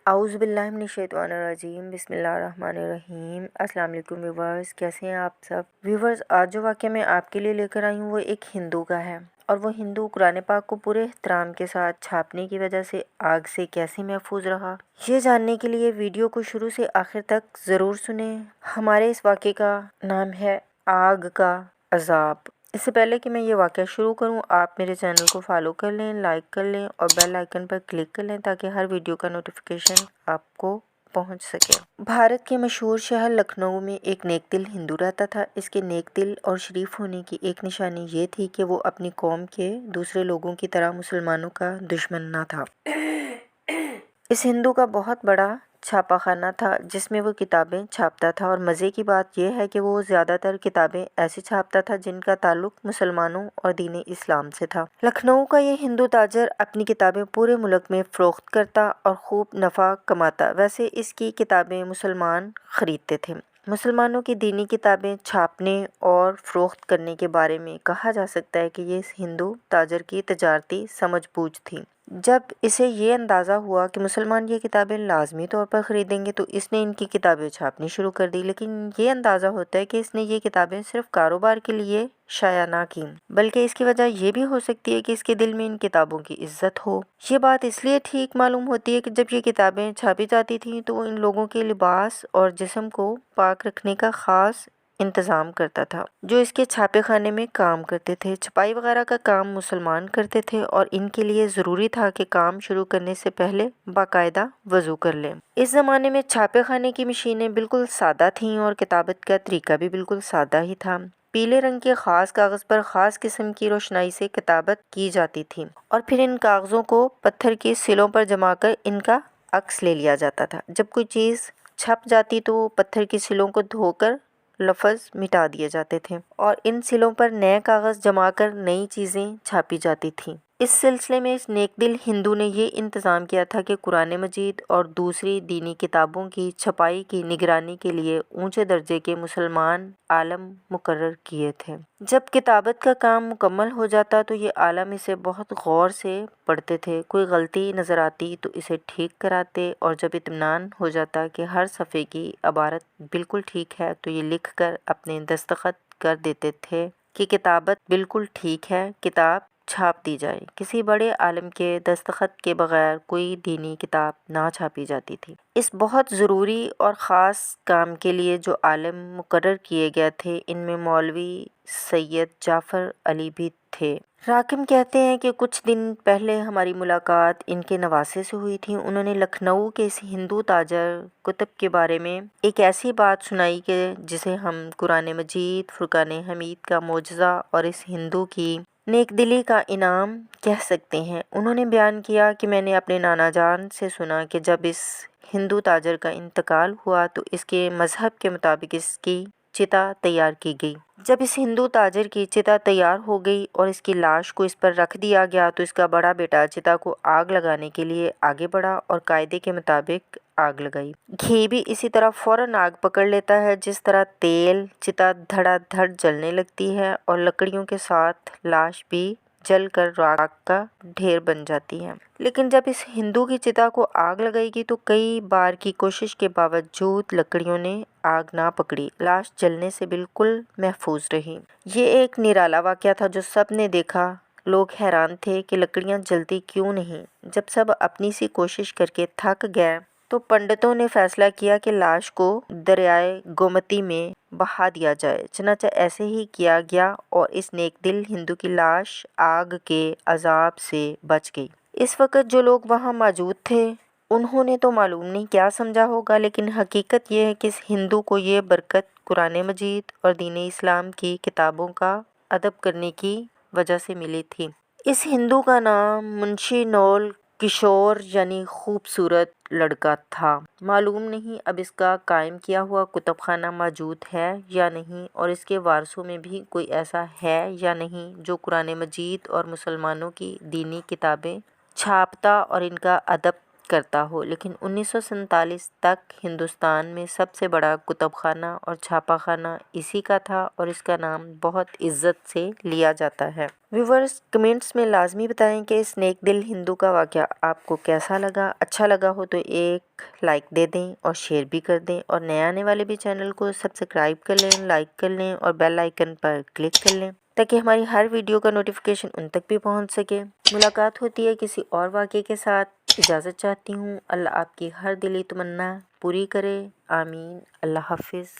اعوذ باللہ من الشیطان الرجیم، بسم اللہ الرحمن الرحیم۔ السلام علیکم ویورز، کیسے ہیں آپ سب؟ ویورز، آج جو واقعہ میں آپ کے لیے لے کر آئی ہوں وہ ایک ہندو کا ہے، اور وہ ہندو قرآن پاک کو پورے احترام کے ساتھ چھاپنے کی وجہ سے آگ سے کیسے محفوظ رہا۔ یہ جاننے کے لیے ویڈیو کو شروع سے آخر تک ضرور سنیں۔ ہمارے اس واقعے کا نام ہے آگ کا عذاب۔ اس سے پہلے کہ میں یہ واقعہ شروع کروں، آپ میرے چینل کو فالو کر لیں، لائک کر لیں اور بیل آئیکن پر کلک کر لیں تاکہ ہر ویڈیو کا نوٹیفیکیشن آپ کو پہنچ سکے۔ بھارت کے مشہور شہر لکھنؤ میں ایک نیک دل ہندو رہتا تھا۔ اس کے نیک دل اور شریف ہونے کی ایک نشانی یہ تھی کہ وہ اپنی قوم کے دوسرے لوگوں کی طرح مسلمانوں کا دشمن نہ تھا۔ اس ہندو کا بہت بڑا چھاپا خانہ تھا جس میں وہ کتابیں چھاپتا تھا، اور مزے کی بات یہ ہے کہ وہ زیادہ تر کتابیں ایسی چھاپتا تھا جن کا تعلق مسلمانوں اور دین اسلام سے تھا۔ لکھنؤ کا یہ ہندو تاجر اپنی کتابیں پورے ملک میں فروخت کرتا اور خوب نفع کماتا۔ ویسے اس کی کتابیں مسلمان خریدتے تھے۔ مسلمانوں کی دینی کتابیں چھاپنے اور فروخت کرنے کے بارے میں کہا جا سکتا ہے کہ یہ اس ہندو تاجر کی تجارتی سمجھ بوجھ تھی۔ جب اسے یہ اندازہ ہوا کہ مسلمان یہ کتابیں لازمی طور پر خریدیں گے تو اس نے ان کی کتابیں چھاپنی شروع کر دی، لیکن یہ اندازہ ہوتا ہے کہ اس نے یہ کتابیں صرف کاروبار کے لیے شائع نہ کی، بلکہ اس کی وجہ یہ بھی ہو سکتی ہے کہ اس کے دل میں ان کتابوں کی عزت ہو۔ یہ بات اس لیے ٹھیک معلوم ہوتی ہے کہ جب یہ کتابیں چھاپی جاتی تھیں تو وہ ان لوگوں کے لباس اور جسم کو پاک رکھنے کا خاص انتظام کرتا تھا جو اس کے چھاپے خانے میں کام کرتے تھے۔ چھپائی وغیرہ کا کام مسلمان کرتے تھے اور ان کے لیے ضروری تھا کہ کام شروع کرنے سے پہلے باقاعدہ وضو کر لیں۔ اس زمانے میں چھاپے خانے کی مشینیں بالکل سادہ تھیں اور کتابت کا طریقہ بھی بالکل سادہ ہی تھا۔ پیلے رنگ کے خاص کاغذ پر خاص قسم کی روشنائی سے کتابت کی جاتی تھی اور پھر ان کاغذوں کو پتھر کی سلوں پر جما کر ان کا عکس لے لیا جاتا تھا۔ جب کوئی چیز چھپ جاتی تو پتھر کی سلوں کو دھو کر لفظ مٹا دیے جاتے تھے اور ان سلوں پر نئے کاغذ جما کر نئی چیزیں چھاپی جاتی تھیں۔ اس سلسلے میں اس نیک دل ہندو نے یہ انتظام کیا تھا کہ قرآن مجید اور دوسری دینی کتابوں کی چھپائی کی نگرانی کے لیے اونچے درجے کے مسلمان عالم مقرر کیے تھے۔ جب کتابت کا کام مکمل ہو جاتا تو یہ عالم اسے بہت غور سے پڑھتے تھے۔ کوئی غلطی نظر آتی تو اسے ٹھیک کراتے، اور جب اطمینان ہو جاتا کہ ہر صفحے کی عبارت بالکل ٹھیک ہے تو یہ لکھ کر اپنے دستخط کر دیتے تھے کہ کتابت بالکل ٹھیک ہے، کتاب چھاپ دی جائے۔ کسی بڑے عالم کے دستخط کے بغیر کوئی دینی کتاب نہ چھاپی جاتی تھی۔ اس بہت ضروری اور خاص کام کے لیے جو عالم مقرر کیے گئے تھے ان میں مولوی سید جعفر علی بھی تھے۔ راکم کہتے ہیں کہ کچھ دن پہلے ہماری ملاقات ان کے نواسے سے ہوئی تھی۔ انہوں نے لکھنؤ کے اس ہندو تاجر کتب کے بارے میں ایک ایسی بات سنائی کہ جسے ہم قرآن مجید، فرقان حمید کا معجزہ اور اس ہندو کی نیک دلی کا انعام کہہ سکتے ہیں۔ انہوں نے بیان کیا کہ میں نے اپنے نانا جان سے سنا کہ جب اس ہندو تاجر کا انتقال ہوا تو اس کے مذہب کے مطابق اس کی چتا تیار کی گئی۔ جب اس ہندو تاجر کی چتا تیار ہو گئی اور اس کی لاش کو اس پر رکھ دیا گیا تو اس کا بڑا بیٹا چتا کو آگ لگانے کے لیے آگے بڑھا اور قاعدے کے مطابق آگ لگائی۔ گھی بھی اسی طرح فوراً آگ پکڑ لیتا ہے جس طرح تیل چتا دھڑا دھڑ جلنے لگتی ہے، اور لکڑیوں کے ساتھ لاش بھی جل کر راکھ کا ڈھیر بن جاتی ہے۔ لیکن جب اس ہندو کی چتا کو آگ لگائی گئی تو کئی بار کی کوشش کے باوجود لکڑیوں نے آگ نہ پکڑی، لاش جلنے سے بالکل محفوظ رہی۔ یہ ایک نرالا واقعہ تھا جو سب نے دیکھا۔ لوگ حیران تھے کہ لکڑیاں جلتی کیوں نہیں۔ جب سب اپنی سی کوشش کر کے تھک گئے تو پنڈتوں نے فیصلہ کیا کہ لاش کو دریائے گومتی میں بہا دیا جائے۔ چنانچہ ایسے ہی کیا گیا اور اس نیک دل ہندو کی لاش آگ کے عذاب سے بچ گئی۔ اس وقت جو لوگ وہاں موجود تھے انہوں نے تو معلوم نہیں کیا سمجھا ہوگا، لیکن حقیقت یہ ہے کہ اس ہندو کو یہ برکت قرآن مجید اور دین اسلام کی کتابوں کا ادب کرنے کی وجہ سے ملی تھی۔ اس ہندو کا نام منشی نول کشور یعنی خوبصورت لڑکا تھا۔ معلوم نہیں اب اس کا قائم کیا ہوا کتب خانہ موجود ہے یا نہیں، اور اس کے وارثوں میں بھی کوئی ایسا ہے یا نہیں جو قرآن مجید اور مسلمانوں کی دینی کتابیں چھاپتا اور ان کا ادب کرتا ہو، لیکن 1947 تک ہندوستان میں سب سے بڑا کتب خانہ اور چھاپا خانہ اسی کا تھا اور اس کا نام بہت عزت سے لیا جاتا ہے۔ ویورز کمنٹس میں لازمی بتائیں کہ اس نیک دل ہندو کا واقعہ آپ کو کیسا لگا۔ اچھا لگا ہو تو ایک لائک دے دیں اور شیئر بھی کر دیں، اور نئے آنے والے بھی چینل کو سبسکرائب کر لیں، لائک کر لیں اور بیل آئیکن پر کلک کر لیں تاکہ ہماری ہر ویڈیو کا نوٹیفیکیشن ان تک بھی پہنچ سکے۔ ملاقات ہوتی ہے کسی اور واقعے کے ساتھ۔ اجازت چاہتی ہوں۔ اللہ آپ کی ہر دلی تمنا پوری کرے، آمین۔ اللہ حافظ۔